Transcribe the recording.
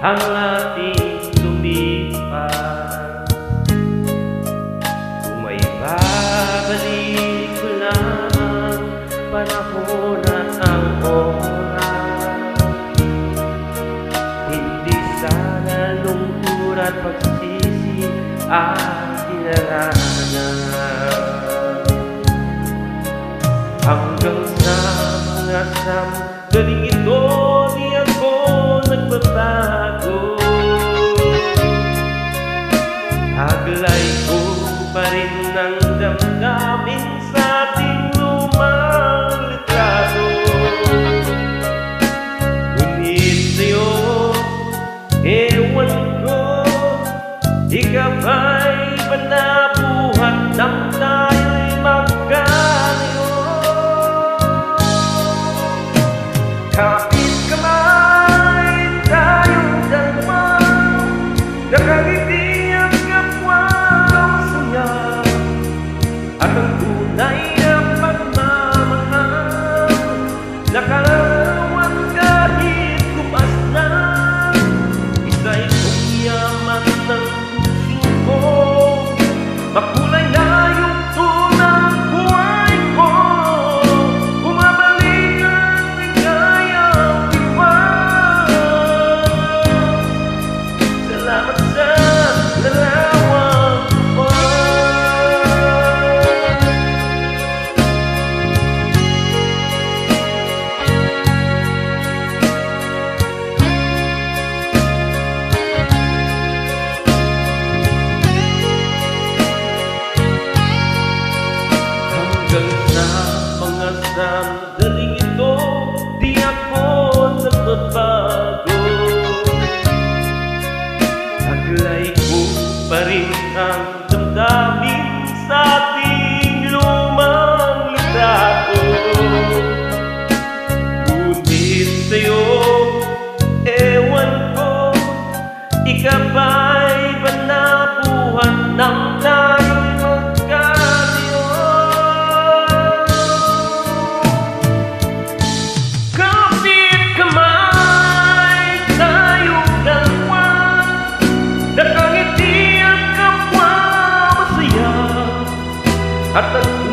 ang ating lumipas. Kung may babalik ko lamang panahon at ang oras, hindi sana lungkot at pagsisisi at dinaranas. Hanggang sa mga sandaling ito, di ako nagbabago. Taglay ko pa rin ang damdamin sa ating lumang litrato. Ngunit sa'yo, ewan ko, ikaw ba'y panabuhat ng tayo'y magkalayo? Kapit kamay tayong dalawa, nakangiti ang kapwa masaya, at ang tunay na pagmamahal nakalawan kahit kupas na. Isa itong yaman ng puso ko, makulay na yung tunang buhay ko. Bumabalik ang ligayang iwan. Salamat sa dalawang hanggang sa mga sandaling ito, di ako nagbabago. Taglay ko pa rin ang damdamin sa ating lumang litrato. Ngunit sa'yo, ewan ko, ikaw ba'y panabuhat ng tayo'y magkalayo? Kapit kamay tayong dalawa, nakangiti ang kapwa masaya, at ang